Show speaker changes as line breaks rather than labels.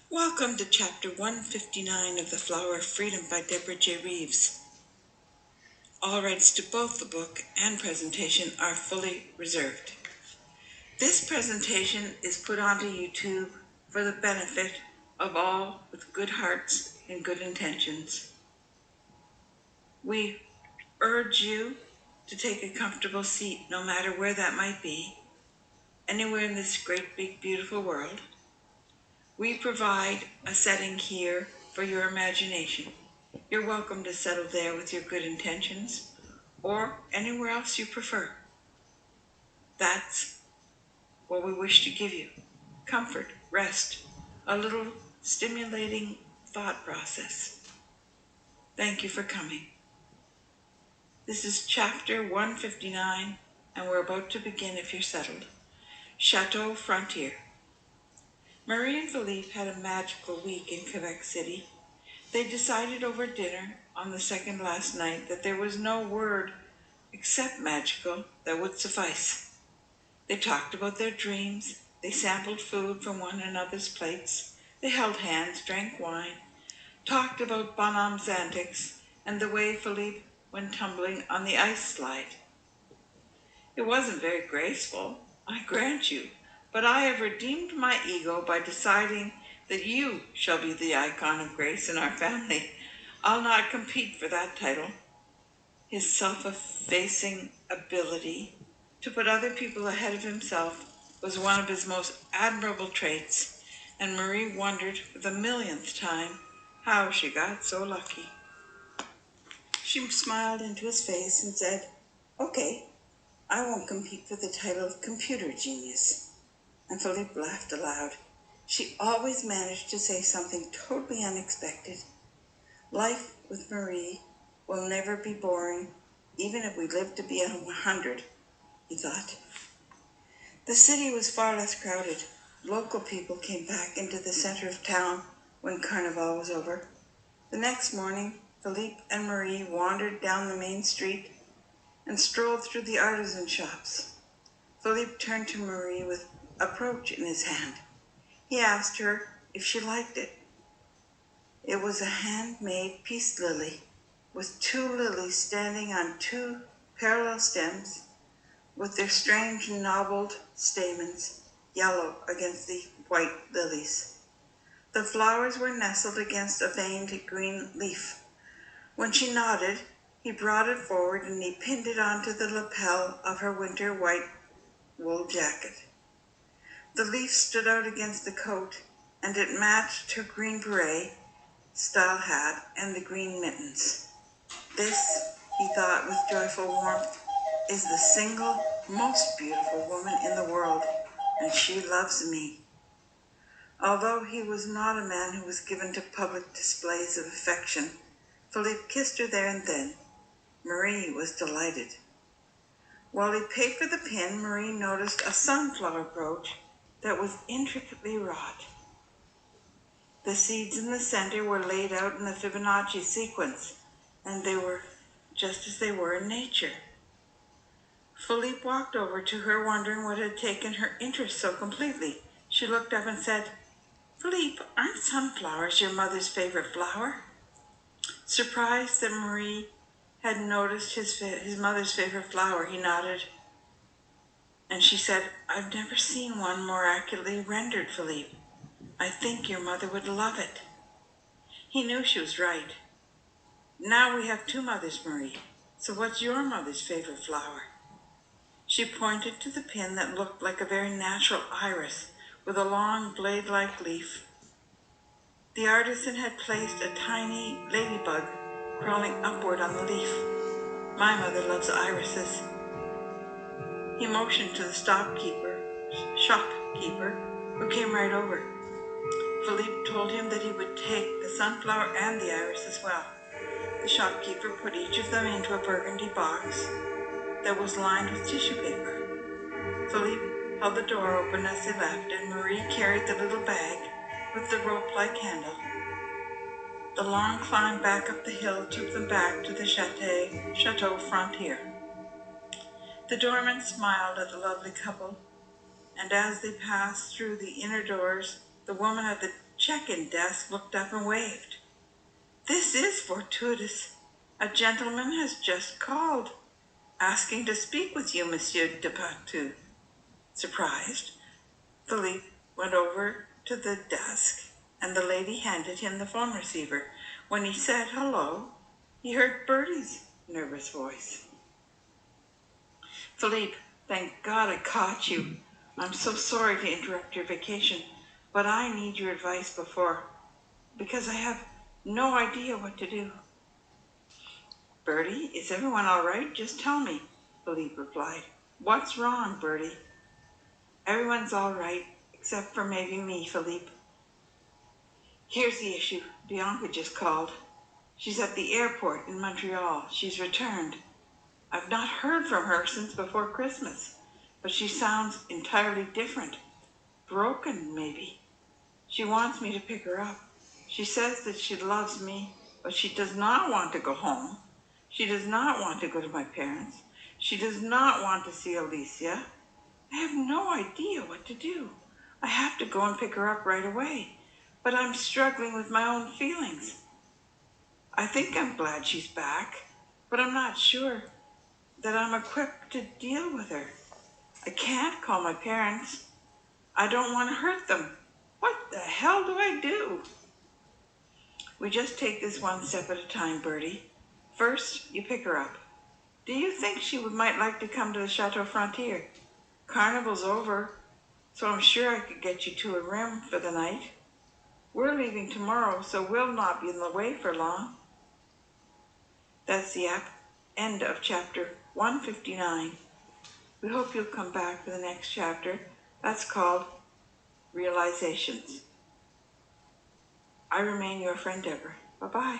Welcome to Chapter 159 of The Flower of Freedom by Deborah J. Reeves. All rights to both the book and presentation are fully reserved. This presentation is put onto YouTube for the benefit of all with good hearts and good intentions. We urge you to take a comfortable seat, no matter where that might be, anywhere in this great, big, beautiful world. We provide a setting here for your imagination. You're welcome to settle there with your good intentions or anywhere else you prefer. That's what we wish to give you. Comfort, rest, a little stimulating thought process. Thank you for coming. This is Chapter 159, and we're about to begin if you're settled. Chateau Frontier. Marie and Philippe had a magical week in Quebec City. They decided over dinner on the second last night that there was no word except magical that would suffice. They talked about their dreams. They sampled food from one another's plates. They held hands, drank wine, talked about Bonhomme's antics and the way Philippe went tumbling on the ice slide. It wasn't very graceful, I grant you, but I have redeemed my ego by deciding that you shall be the icon of grace in our family. I'll not compete for that title. His self-effacing ability to put other people ahead of himself was one of his most admirable traits, and Marie wondered for the millionth time how she got so lucky. She smiled into his face and said, "Okay, I won't compete for the title of computer genius." And Philippe laughed aloud. She always managed to say something totally unexpected. Life with Marie will never be boring, even if we live to be 100, he thought. The city was far less crowded. Local people came back into the center of town when Carnival was over. The next morning, Philippe and Marie wandered down the main street and strolled through the artisan shops. Philippe turned to Marie with a brooch in his hand. He asked her if she liked it. It was a handmade peace lily, with two lilies standing on two parallel stems, with their strange knobbed stamens, yellow against the white lilies. The flowers were nestled against a veined green leaf. When she nodded, he brought it forward and he pinned it onto the lapel of her winter white wool jacket. The leaf stood out against the coat, and it matched her green beret-style hat and the green mittens. This, he thought with joyful warmth, is the single most beautiful woman in the world, and she loves me. Although he was not a man who was given to public displays of affection, Philippe kissed her there and then. Marie was delighted. While he paid for the pin, Marie noticed a sunflower brooch that was intricately wrought. The seeds in the center were laid out in the Fibonacci sequence, and they were just as they were in nature. Philippe walked over to her, wondering what had taken her interest so completely. She looked up and said, "Philippe, aren't sunflowers your mother's favorite flower?" Surprised that Marie had noticed his mother's favorite flower, he nodded. And she said, "I've never seen one more accurately rendered, Philippe. I think your mother would love it." He knew she was right. "Now we have two mothers, Marie. So what's your mother's favorite flower?" She pointed to the pin that looked like a very natural iris with a long blade-like leaf. The artisan had placed a tiny ladybug crawling upward on the leaf. "My mother loves irises." He motioned to the shopkeeper, who came right over. Philippe told him that he would take the sunflower and the iris as well. The shopkeeper put each of them into a burgundy box that was lined with tissue paper. Philippe held the door open as they left, and Marie carried the little bag with the rope-like handle. The long climb back up the hill took them back to the Chateau Frontier. The doorman smiled at the lovely couple, and as they passed through the inner doors, the woman at the check-in desk looked up and waved. "This is fortuitous. A gentleman has just called, asking to speak with you, Monsieur de Patou." Surprised, Philippe went over to the desk, and the lady handed him the phone receiver. When he said hello, he heard Bertie's nervous voice. "Philippe, thank God I caught you. I'm so sorry to interrupt your vacation, but I need your advice because I have no idea what to do." "Bertie, is everyone all right? Just tell me," Philippe replied. "What's wrong, Bertie?" "Everyone's all right, except for maybe me, Philippe. Here's the issue. Bianca just called. She's at the airport in Montreal. She's returned. I've not heard from her since before Christmas, but she sounds entirely different. Broken, maybe. She wants me to pick her up. She says that she loves me, but she does not want to go home. She does not want to go to my parents. She does not want to see Alicia. I have no idea what to do. I have to go and pick her up right away, but I'm struggling with my own feelings. I think I'm glad she's back, but I'm not sure that I'm equipped to deal with her. I can't call my parents. I don't want to hurt them. What the hell do I do? We just take this one step at a time, Bertie. First, you pick her up. Do you think she might like to come to the Chateau Frontier? Carnival's over, so I'm sure I could get you to a room for the night. We're leaving tomorrow, so we'll not be in the way for long. That's the end of chapter 159. We hope you'll come back for the next chapter. That's called Realizations. I remain your friend Deborah. Bye-bye.